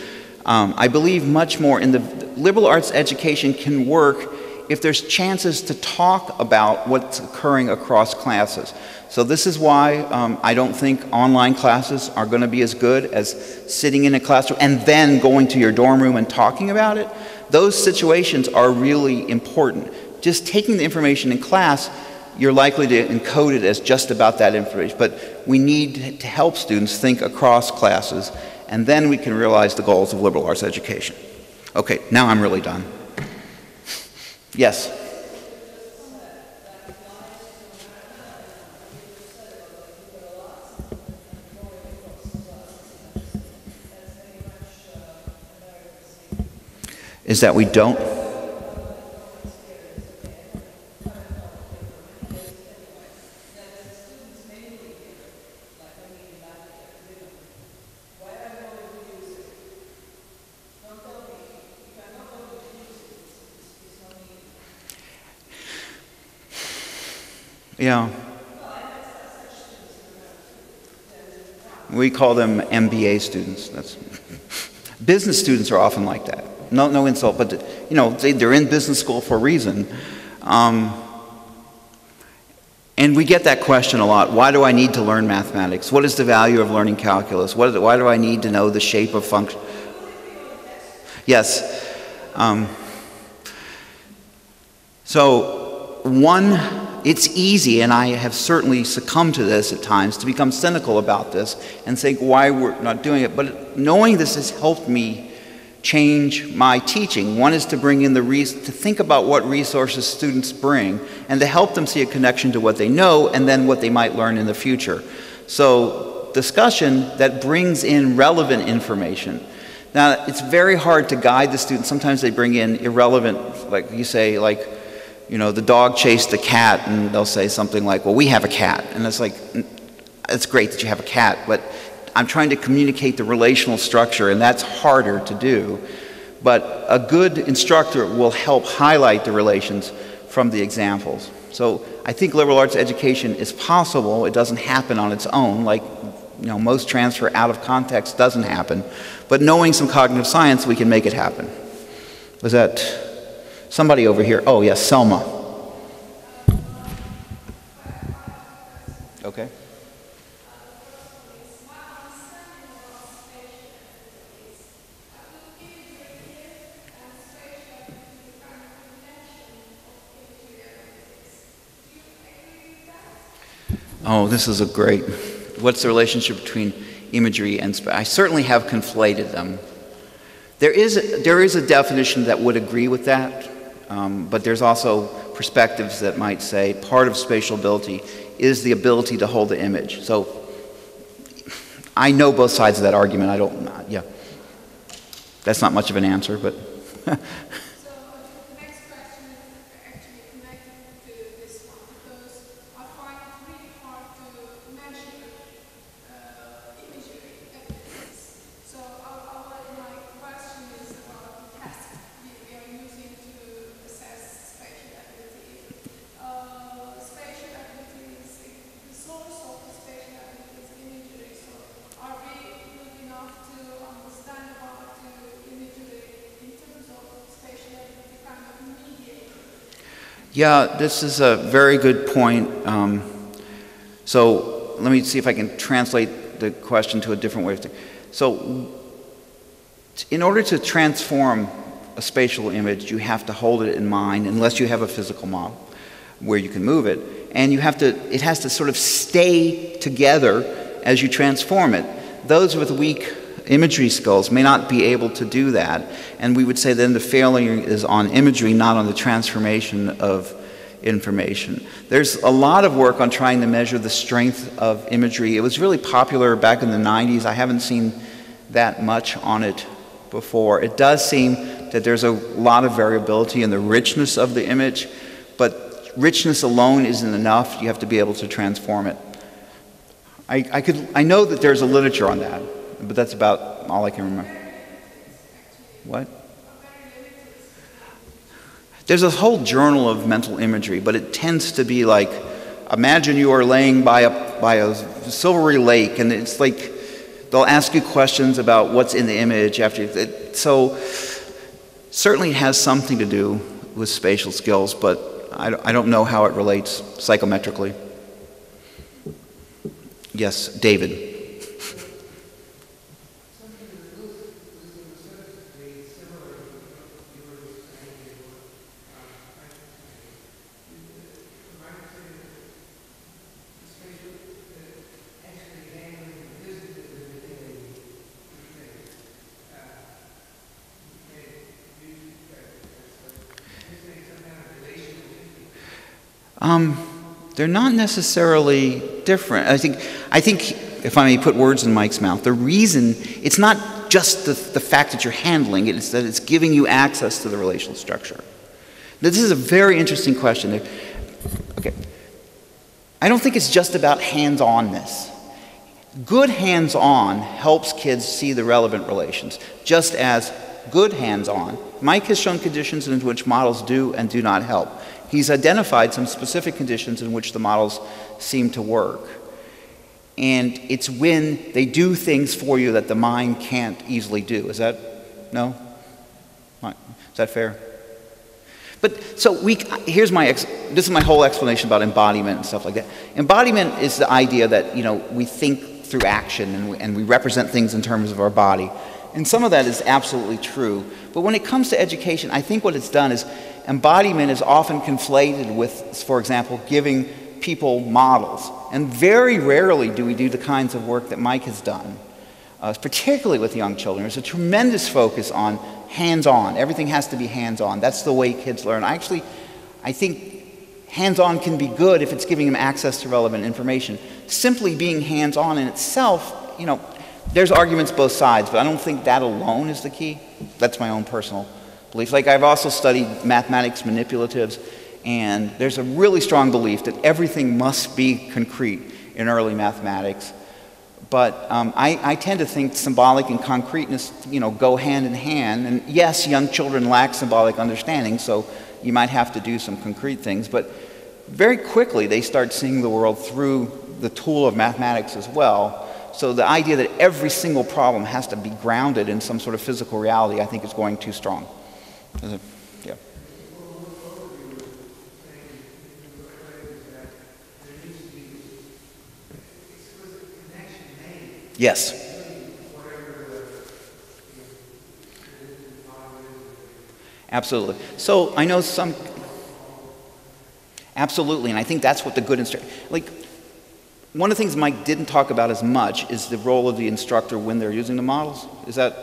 I believe much more in the liberal arts education can work if there's chances to talk about what's occurring across classes. So this is why I don't think online classes are going to be as good as sitting in a classroom and then going to your dorm room and talking about it. Those situations are really important. Just taking the information in class, you're likely to encode it as just about that information. But we need to help students think across classes, and then we can realize the goals of liberal arts education. Okay, now I'm really done. Yes? Is that we don't? Yeah. We call them MBA students. Business students are often like that. No insult, but you know, they're in business school for a reason. And we get that question a lot. Why do I need to learn mathematics? What is the value of learning calculus? Why do I need to know the shape of function? Yes. It's easy, and I have certainly succumbed to this at times, to become cynical about this and say why we're not doing it. But knowing this has helped me change my teaching. One is to bring in to think about what resources students bring and to help them see a connection to what they know and then what they might learn in the future. So discussion that brings in relevant information. Now, it's very hard to guide the students. Sometimes they bring in irrelevant, like you say, like, you know, the dog chased the cat, and they'll say something like, well, we have a cat. And it's like, it's great that you have a cat, but I'm trying to communicate the relational structure, and that's harder to do. But a good instructor will help highlight the relations from the examples. So I think liberal arts education is possible. It doesn't happen on its own, like, you know, most transfer out of context doesn't happen. But knowing some cognitive science, we can make it happen. Was that somebody over here? Oh, yes, Selma. Okay. Oh, this is a great, what's the relationship between imagery and I certainly have conflated them. There is a definition that would agree with that, but there's also perspectives that might say part of spatial ability is the ability to hold the image. So I know both sides of that argument. Yeah. That's not much of an answer, but. Yeah, this is a very good point. So let me see if I can translate the question to a different way of thinking. So in order to transform a spatial image, you have to hold it in mind, unless you have a physical model where you can move it. And it has to sort of stay together as you transform it. Those with weak imagery skills may not be able to do that, and we would say then the failure is on imagery, not on the transformation of information. There's a lot of work on trying to measure the strength of imagery. It was really popular back in the 90s. I haven't seen that much on it before. It does seem that there's a lot of variability in the richness of the image, but richness alone isn't enough. You have to be able to transform it. I know that there's a literature on that, but that's about all I can remember. What? There's a whole journal of mental imagery, but it tends to be like, imagine you are laying by a silvery lake, and it's like they'll ask you questions about what's in the image after. So certainly it has something to do with spatial skills, but I don't know how it relates psychometrically. Yes, David. They're not necessarily different. I think, if I may put words in Mike's mouth, the reason, it's not just the fact that you're handling it, it's that it's giving you access to the relational structure. This is a very interesting question. Okay. I don't think it's just about hands-onness. Good hands-on helps kids see the relevant relations, just as good hands-on. Mike has shown conditions in which models do and do not help. He's identified some specific conditions in which the models seem to work. And it's when they do things for you that the mind can't easily do. Is that, no? Is that fair? But, so here's this is my whole explanation about embodiment and stuff like that. Embodiment is the idea that, we think through action and we represent things in terms of our body. And some of that is absolutely true. But when it comes to education, I think what it's done is embodiment is often conflated with, for example, giving people models. And very rarely do we do the kinds of work that Mike has done, particularly with young children. There's a tremendous focus on hands-on. Everything has to be hands-on. That's the way kids learn. I think hands-on can be good if it's giving them access to relevant information. Simply being hands-on in itself, there's arguments both sides, but I don't think that alone is the key. That's my own personal belief. Like, I've also studied mathematics manipulatives, and there's a really strong belief that everything must be concrete in early mathematics. But I tend to think symbolic and concreteness, go hand in hand. And yes, young children lack symbolic understanding, so you might have to do some concrete things. But very quickly, they start seeing the world through the tool of mathematics as well. So the idea that every single problem has to be grounded in some sort of physical reality, I think, is going too strong. Yeah. Yes. Absolutely. So I know some. Absolutely, and I think that's what the good instructor. One of the things Mike didn't talk about as much is the role of the instructor when they're using the models. Is that?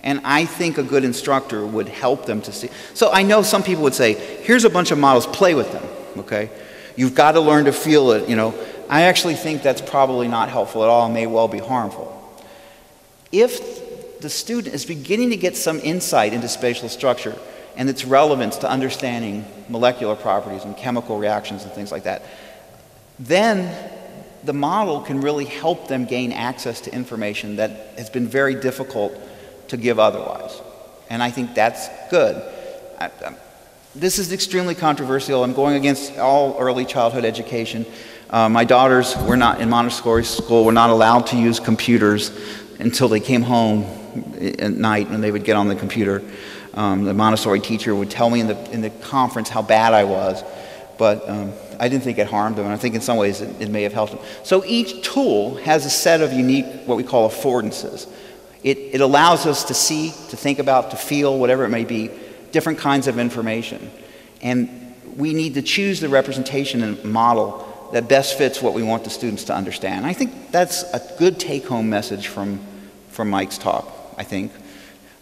And I think a good instructor would help them to see. So I know some people would say, here's a bunch of models, play with them, okay? You've got to learn to feel it, I actually think that's probably not helpful at all and may well be harmful. If the student is beginning to get some insight into spatial structure and its relevance to understanding molecular properties and chemical reactions and things like that, then the model can really help them gain access to information that has been very difficult to give otherwise. And I think that's good. This is extremely controversial. I'm going against all early childhood education. My daughters were not in Montessori school, were not allowed to use computers until they came home at night when they would get on the computer. The Montessori teacher would tell me in the conference how bad I was, but I didn't think it harmed them, and I think in some ways it may have helped them. So each tool has a set of unique, what we call affordances. It allows us to see, to think about, to feel, whatever it may be, different kinds of information. And we need to choose the representation and model that best fits what we want the students to understand. I think that's a good take-home message from Mike's talk, I think.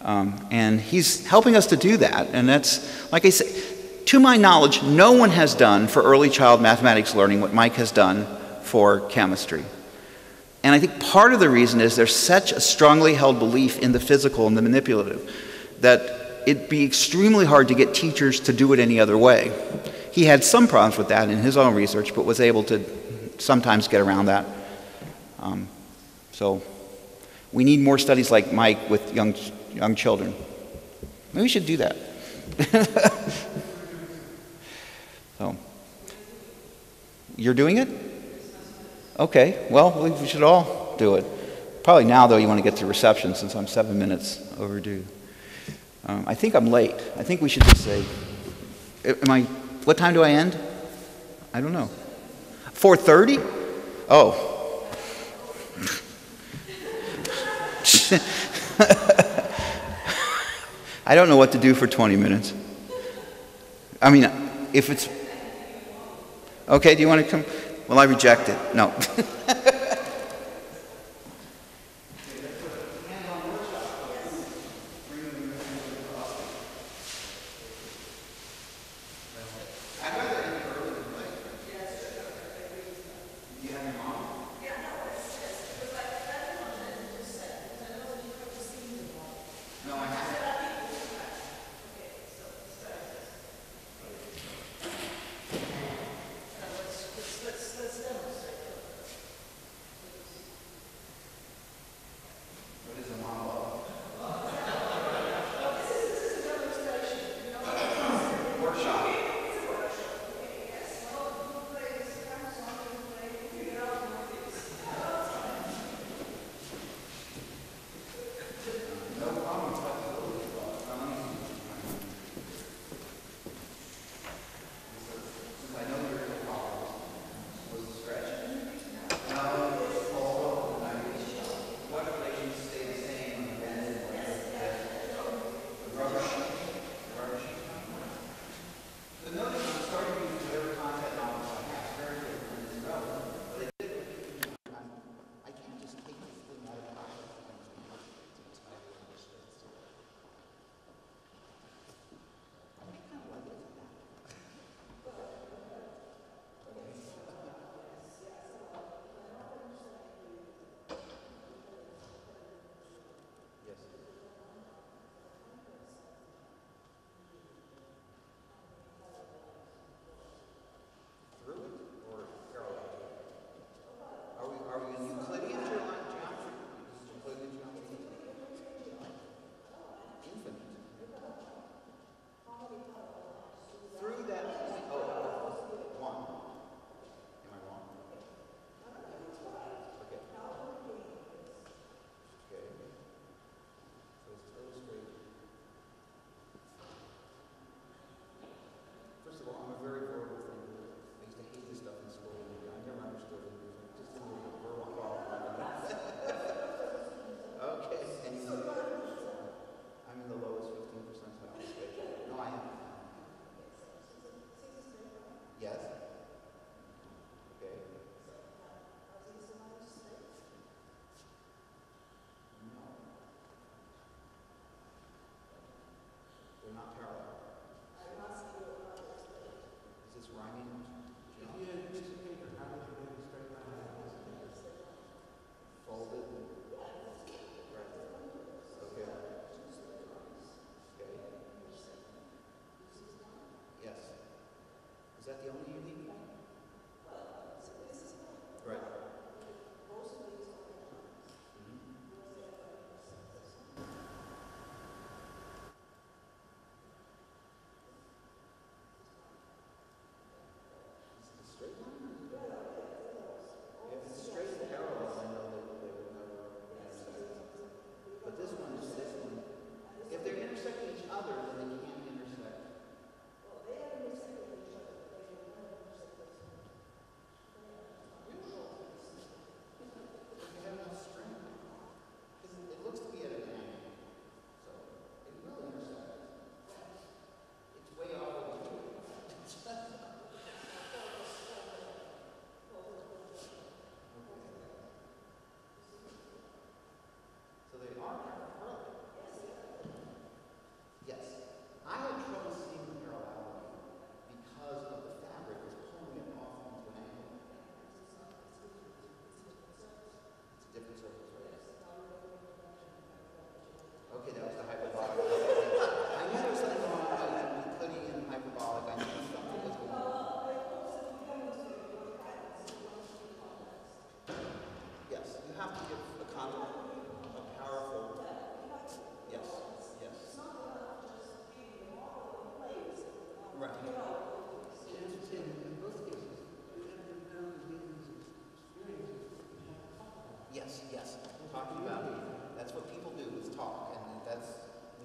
And he's helping us to do that. And that's, like I said, to my knowledge, no one has done for early child mathematics learning what Mike has done for chemistry. And I think part of the reason is there's such a strongly held belief in the physical and the manipulative that it'd be extremely hard to get teachers to do it any other way. he had some problems with that in his own research, but was able to sometimes get around that. So we need more studies like Mike with young children. Maybe we should do that. So, you're doing it? Okay, well, we should all do it. Probably now, though, you want to get to reception since I'm 7 minutes overdue. I think I'm late. I think we should just say, what time do I end? I don't know. 4:30? Oh. I don't know what to do for 20 minutes. I mean, if it's... Okay, do you want to come? Well, I reject it. No.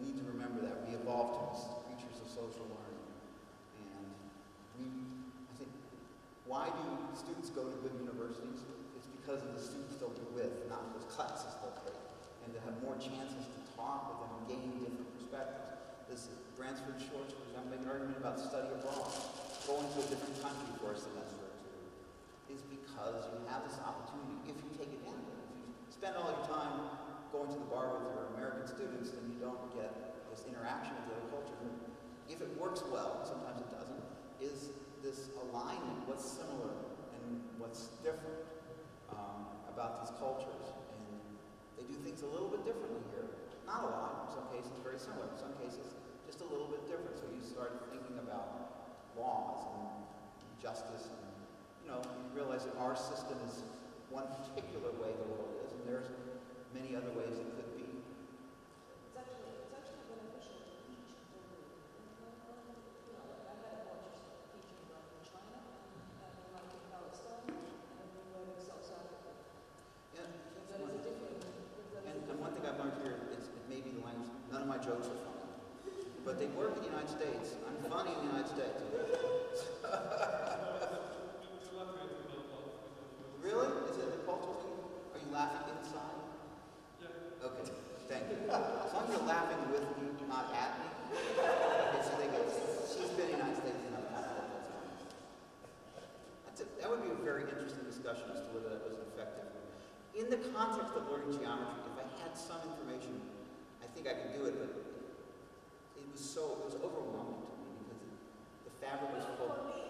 need to remember that. We evolved to be creatures of social learning. And I think, why do students go to good universities? It's because of the students they'll be with, not those classes they'll take. And to have more chances to talk with them and gain different perspectives. This Bransford and Schwartz, for example, make an argument about study abroad. Going to a different country for a semester or two is because you have this opportunity if you take advantage of it. If you spend all your time going to the bar with your American students, then you don't get this interaction with the other culture. If it works well, sometimes it doesn't, is this alignment, what's similar and what's different about these cultures. And they do things a little bit differently here. Not a lot, in some cases very similar, in some cases just a little bit different. So you start thinking about laws and justice, and you realize that our system is one particular way the world is, and there's many other ways it could be. It's actually beneficial to teach globally. I had a bunch of teaching in China, and like in Palestine, and everywhere in South Africa. Yeah, that is a different. And one thing I've learned here is it may be the language. None of my jokes are funny, but they work in the United States. I'm funny in the United States. Really? Is it the cultural thing? Are you laughing inside? Yeah. Okay. Thank you. As long as you're laughing with me, not at me. Okay, so they go. She's been in the United States enough. That would be a very interesting discussion as to whether that was effective. In the context of learning geometry, if I had some information, I think I could do it, but it was overwhelming to me because the fabric was full.